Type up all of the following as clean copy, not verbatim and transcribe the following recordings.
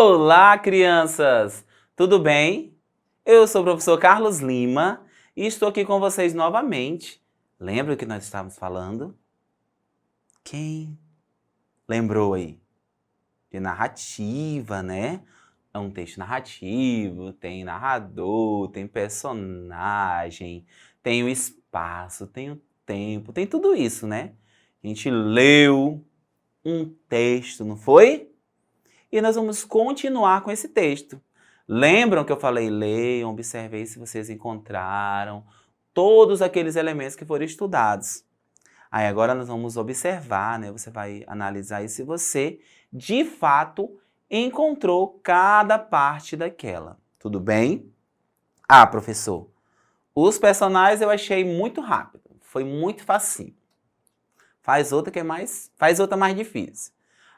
Olá, crianças! Tudo bem? Eu sou o professor Carlos Lima e estou aqui com vocês novamente. Lembra o que nós estávamos falando? Quem lembrou aí? De narrativa, né? É um texto narrativo, tem narrador, tem personagem, tem o espaço, tem o tempo, tem tudo isso, né? A gente leu um texto, não foi? E nós vamos continuar com esse texto. Lembram que eu falei, leiam, observei se vocês encontraram todos aqueles elementos que foram estudados. Aí agora nós vamos observar, né? Você vai analisar se você, de fato, encontrou cada parte daquela. Tudo bem? Ah, professor, os personagens eu achei muito rápido. Foi muito facinho. Faz outra mais difícil.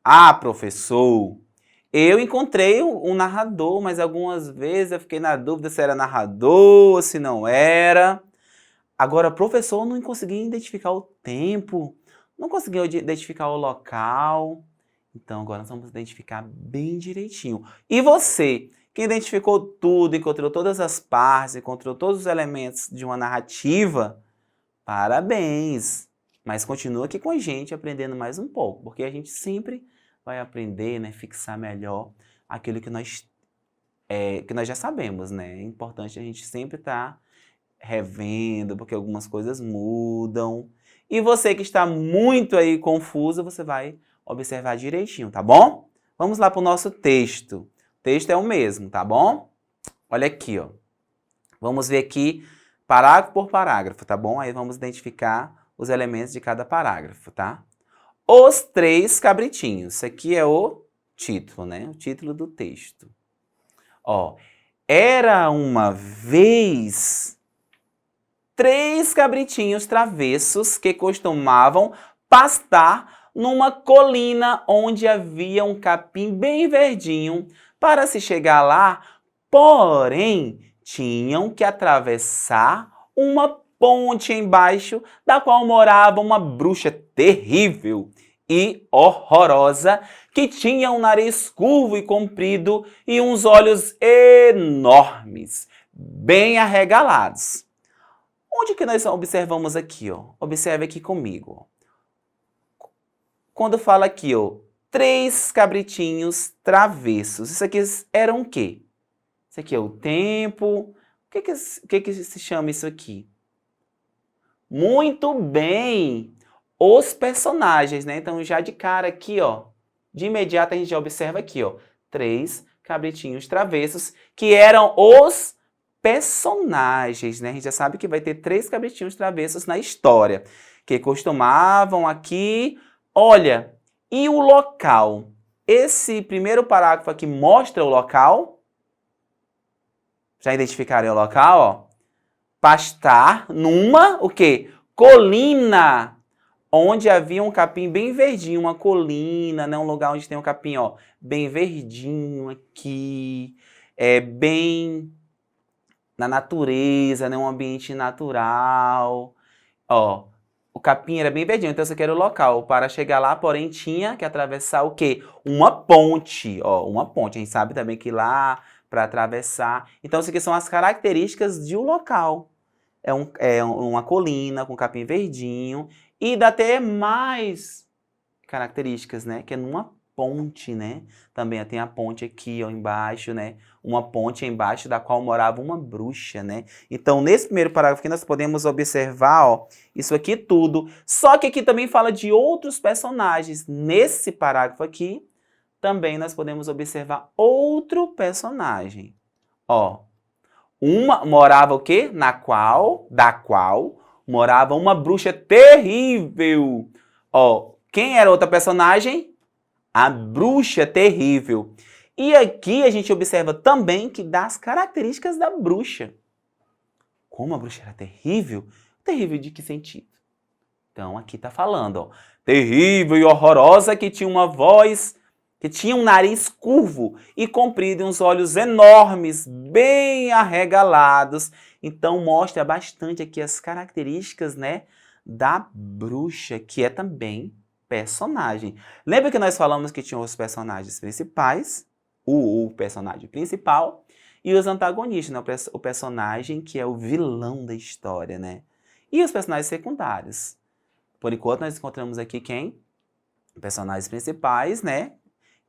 Ah, professor, eu encontrei um narrador, mas algumas vezes eu fiquei na dúvida se era narrador ou se não era. Agora, professor, eu não consegui identificar o tempo, não consegui identificar o local. Então, agora nós vamos identificar bem direitinho. E você, que identificou tudo, encontrou todas as partes, encontrou todos os elementos de uma narrativa, parabéns! Mas continua aqui com a gente aprendendo mais um pouco, porque a gente sempre vai aprender, né, fixar melhor aquilo que nós já sabemos, né? É importante a gente sempre estar revendo, porque algumas coisas mudam. E você que está muito aí confuso, você vai observar direitinho, tá bom? Vamos lá para o nosso texto. O texto é o mesmo, tá bom? Olha aqui, ó. Vamos ver aqui parágrafo por parágrafo, tá bom? Aí vamos identificar os elementos de cada parágrafo, tá? Os três cabritinhos. Isso aqui é o título, né? O título do texto. Ó, era uma vez 3 cabritinhos travessos que costumavam pastar numa colina onde havia um capim bem verdinho. Para se chegar lá, porém, tinham que atravessar uma ponte embaixo, da qual morava uma bruxa terrível e horrorosa, que tinha um nariz curvo e comprido e uns olhos enormes, bem arregalados. Onde que nós observamos aqui, ó? Observe aqui comigo. Quando fala aqui, ó, 3 cabritinhos travessos, isso aqui eram o quê? Isso aqui é o tempo. O que se chama isso aqui? Muito bem! Os personagens, né? Então, já de cara aqui, ó, de imediato a gente já observa aqui, ó, 3 cabritinhos travessos, que eram os personagens, né? A gente já sabe que vai ter 3 cabritinhos travessos na história, que costumavam aqui... Olha, e o local? Esse primeiro parágrafo aqui mostra o local? Já identificaram o local, ó? Pastar numa, o quê? Colina, onde havia um capim bem verdinho, uma colina, né? Um lugar onde tem um capim, ó, bem verdinho aqui, bem na natureza, né? Um ambiente natural, ó. O capim era bem verdinho, então esse aqui era o local. Para chegar lá, porém, tinha que atravessar o quê? Uma ponte, ó, uma ponte. A gente sabe também que lá, para atravessar... Então, isso aqui são as características de um local. É uma colina com capim verdinho. E dá até mais características, né? Que é numa ponte, né? Também tem a ponte aqui, ó, embaixo, né? Uma ponte embaixo da qual morava uma bruxa, né? Então, nesse primeiro parágrafo aqui, nós podemos observar, ó, isso aqui tudo. Só que aqui também fala de outros personagens. Nesse parágrafo aqui, também nós podemos observar outro personagem. Ó, morava o quê? Da qual morava uma bruxa terrível. Ó, quem era outra personagem? A bruxa terrível. E aqui a gente observa também que das características da bruxa. Como a bruxa era terrível? Terrível de que sentido? Então aqui está falando, ó, terrível e horrorosa, que tinha uma voz, que tinha um nariz curvo e comprido e uns olhos enormes, bem arregalados. Então mostra bastante aqui as características, né, da bruxa, que é também personagem. Lembra que nós falamos que tinham os personagens principais, o personagem principal, e os antagonistas, né? O personagem que é o vilão da história, né? E os personagens secundários. Por enquanto, nós encontramos aqui quem? Personagens principais, né?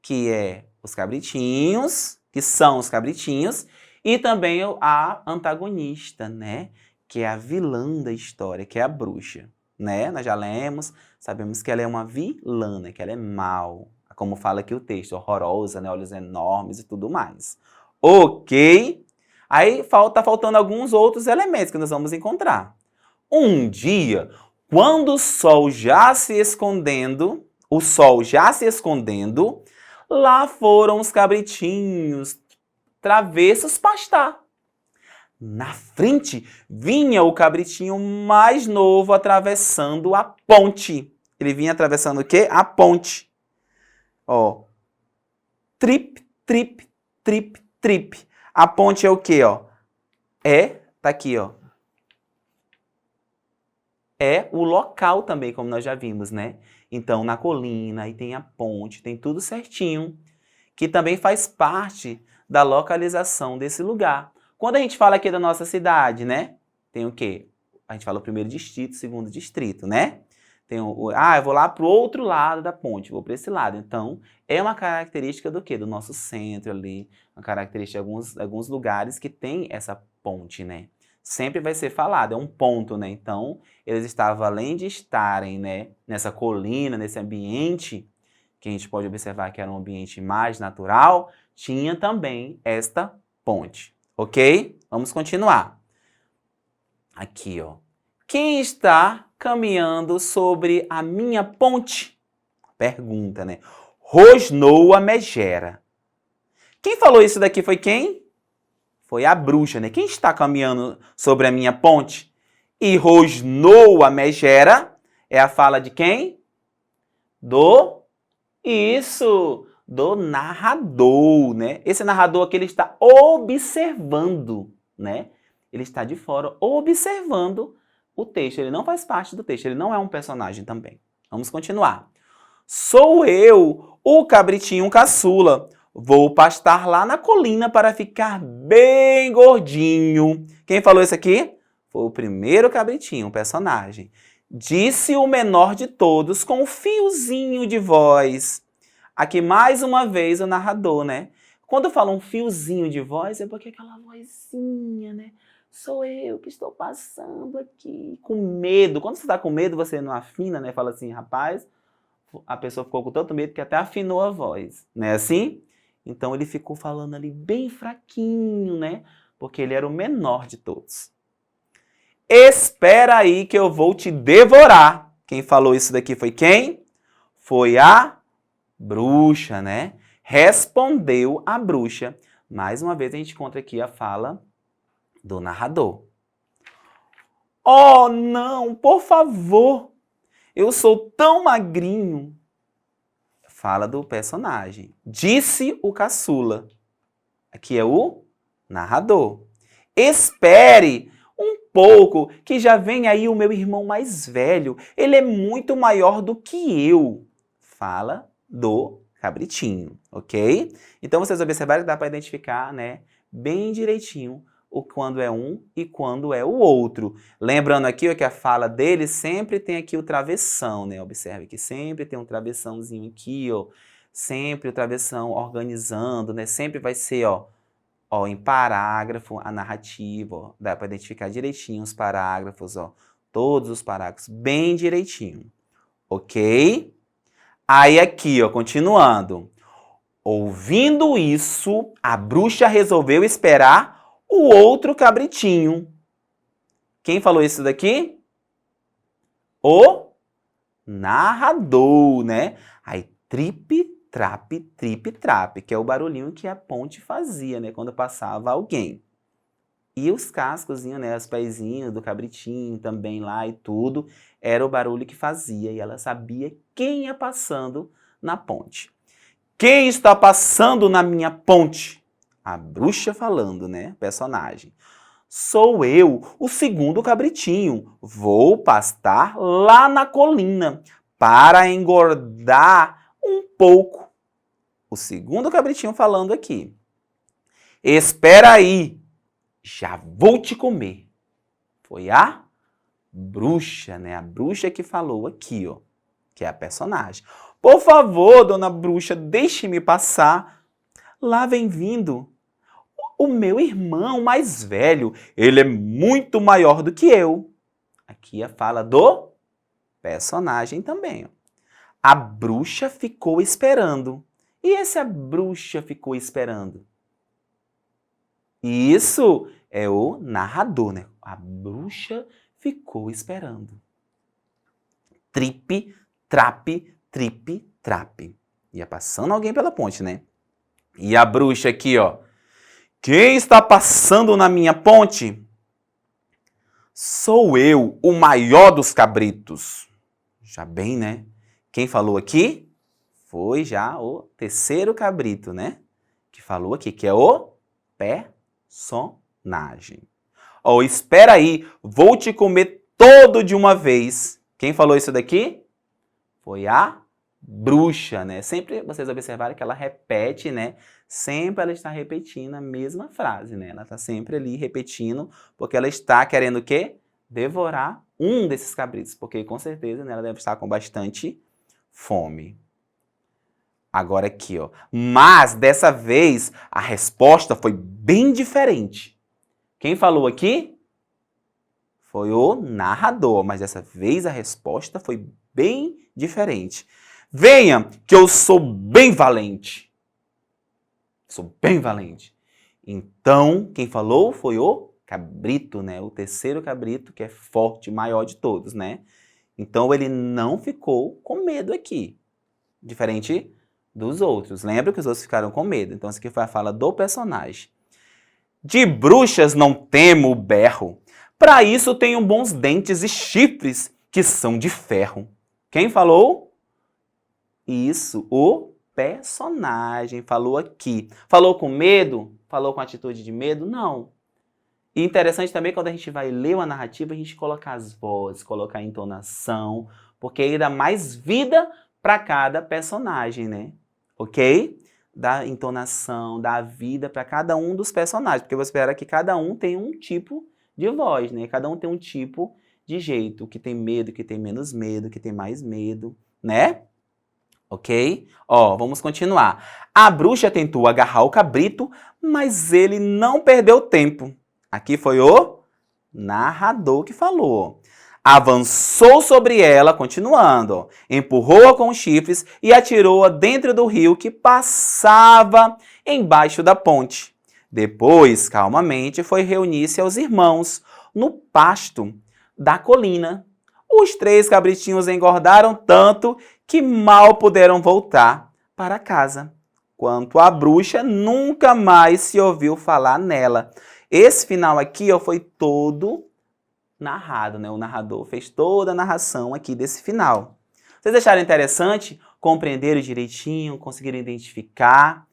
Que é os cabritinhos, que são os cabritinhos, e também a antagonista, né? Que é a vilã da história, que é a bruxa, né? Nós já lemos, sabemos que ela é uma vilã, né? Que ela é mal, como fala aqui o texto, horrorosa, né? Olhos enormes e tudo mais. Ok? Aí tá faltando alguns outros elementos que nós vamos encontrar. Um dia, quando o sol já se escondendo, lá foram os cabritinhos travessos pastar. Na frente, vinha o cabritinho mais novo atravessando a ponte. Ele vinha atravessando o quê? A ponte. Ó. Trip, trip, trip, trip. A ponte é o quê, ó? Tá aqui, ó. É o local também, como nós já vimos, né? Então, na colina, aí tem a ponte, tem tudo certinho, que também faz parte da localização desse lugar. Quando a gente fala aqui da nossa cidade, né? Tem o quê? A gente fala o primeiro distrito, o segundo distrito, né? Tem eu vou lá para o outro lado da ponte, vou para esse lado. Então, é uma característica do quê? Do nosso centro ali, uma característica de alguns lugares que tem essa ponte, né? Sempre vai ser falado, é um ponto, né? Então, eles estavam, além de estarem, né, nessa colina, nesse ambiente, que a gente pode observar que era um ambiente mais natural, tinha também esta ponte, ok? Vamos continuar. Aqui, ó. Quem está caminhando sobre a minha ponte? Pergunta, né? Rosnou a megera. Quem falou isso daqui foi quem? Foi a bruxa, né? Quem está caminhando sobre a minha ponte? E rosnou a megera é a fala de quem? Do narrador, né? Esse narrador aqui, ele está observando, né? Ele está de fora observando o texto. Ele não faz parte do texto, ele não é um personagem também. Vamos continuar. Sou eu, o cabritinho caçula. Vou pastar lá na colina para ficar bem gordinho. Quem falou isso aqui? Foi o primeiro cabritinho, o personagem. Disse o menor de todos com um fiozinho de voz. Aqui mais uma vez o narrador, né? Quando fala um fiozinho de voz, é porque aquela vozinha, né? Sou eu que estou passando aqui com medo. Quando você está com medo, você não afina, né? Fala assim, rapaz, a pessoa ficou com tanto medo que até afinou a voz, não é assim? Então ele ficou falando ali bem fraquinho, né? Porque ele era o menor de todos. Espera aí que eu vou te devorar. Quem falou isso daqui foi quem? Foi a bruxa, né? Respondeu a bruxa. Mais uma vez a gente encontra aqui a fala do narrador. Oh, não, por favor. Eu sou tão magrinho. Fala do personagem. Disse o caçula. Aqui é o narrador. Espere um pouco, que já vem aí o meu irmão mais velho. Ele é muito maior do que eu. Fala do cabritinho, ok? Então, vocês observaram que dá para identificar, né, bem direitinho quando é um e quando é o outro. Lembrando aqui ó, que a fala dele sempre tem aqui o travessão, né? Observe que sempre tem um travessãozinho aqui, ó. Sempre o travessão organizando, né? Sempre vai ser, ó, em parágrafo a narrativa, ó. Dá para identificar direitinho os parágrafos, ó. Todos os parágrafos bem direitinho, ok? Aí aqui, ó, continuando. Ouvindo isso, a bruxa resolveu esperar o outro cabritinho. Quem falou isso daqui? O narrador, né? Aí, trip, trap, que é o barulhinho que a ponte fazia, né? Quando passava alguém. E os cascozinhos, né? Os pezinhos do cabritinho também lá e tudo, era o barulho que fazia. E ela sabia quem ia passando na ponte. Quem está passando na minha ponte? A bruxa falando, né? Personagem. Sou eu, o segundo cabritinho. Vou pastar lá na colina para engordar um pouco. o segundo cabritinho falando aqui. Espera aí, já vou te comer. Foi a bruxa, né? A bruxa que falou aqui, ó, que é a personagem. Por favor, dona bruxa, deixe-me passar. Lá vem vindo o meu irmão mais velho. Ele é muito maior do que eu. Aqui a fala do personagem também, ó. A bruxa ficou esperando. E esse a bruxa ficou esperando? Isso é o narrador, né? A bruxa ficou esperando. Tripe, trape, tripe, trape. Ia passando alguém pela ponte, né? E a bruxa aqui, ó. Quem está passando na minha ponte? Sou eu, o maior dos cabritos. Já bem, né? Quem falou aqui foi já o terceiro cabrito, né? Que falou aqui, que é o personagem. Ó, espera aí, vou te comer todo de uma vez. Quem falou isso daqui? Foi a bruxa, né? Sempre vocês observaram que ela repete, né? Sempre ela está repetindo a mesma frase, né? Ela está sempre ali repetindo, porque ela está querendo o quê? Devorar um desses cabritos, porque com certeza, né, ela deve estar com bastante fome. Agora aqui, ó. Mas dessa vez a resposta foi bem diferente. Quem falou aqui? Foi o narrador, mas dessa vez a resposta foi bem diferente. Venha, que eu sou bem valente. Sou bem valente. Então, quem falou foi o cabrito, né? O terceiro cabrito, que é forte, maior de todos, né? Então, ele não ficou com medo aqui. Diferente dos outros. Lembra que os outros ficaram com medo. Então, essa aqui foi a fala do personagem. De bruxas não temo o berro. Para isso tenho bons dentes e chifres que são de ferro. Quem falou? Isso, o personagem falou aqui. Falou com medo? Falou com atitude de medo? Não. E interessante também quando a gente vai ler uma narrativa, a gente colocar as vozes, colocar a entonação, porque aí dá mais vida para cada personagem, né? Ok? Dá entonação, dá vida para cada um dos personagens, porque você espera que cada um tem um tipo de voz, né? Cada um tem um tipo de jeito, o que tem medo, o que tem menos medo, o que tem mais medo, né? Ok? Ó, vamos continuar. A bruxa tentou agarrar o cabrito, mas ele não perdeu tempo. Aqui foi o narrador que falou. Avançou sobre ela, continuando, ó, empurrou-a com os chifres e atirou-a dentro do rio que passava embaixo da ponte. Depois, calmamente, foi reunir-se aos irmãos no pasto da colina. Os 3 cabritinhos engordaram tanto que mal puderam voltar para casa. Quanto à bruxa, nunca mais se ouviu falar nela. Esse final aqui, ó, foi todo narrado, né? O narrador fez toda a narração aqui desse final. Vocês acharam interessante? Compreenderam direitinho, conseguiram identificar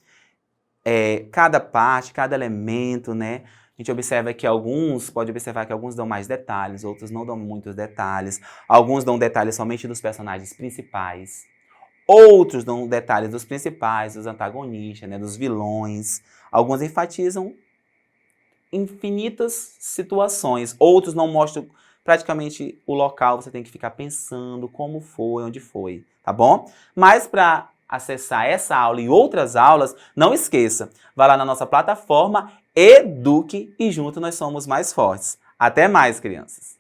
cada parte, cada elemento, né? A gente observa que pode observar que alguns dão mais detalhes, outros não dão muitos detalhes. Alguns dão detalhes somente dos personagens principais. Outros dão detalhes dos principais, dos antagonistas, né, dos vilões. Alguns enfatizam infinitas situações. Outros não mostram praticamente o local, você tem que ficar pensando como foi, onde foi, tá bom? Mas para acessar essa aula e outras aulas, não esqueça, vá lá na nossa plataforma Eduque e junto nós somos mais fortes. Até mais, crianças!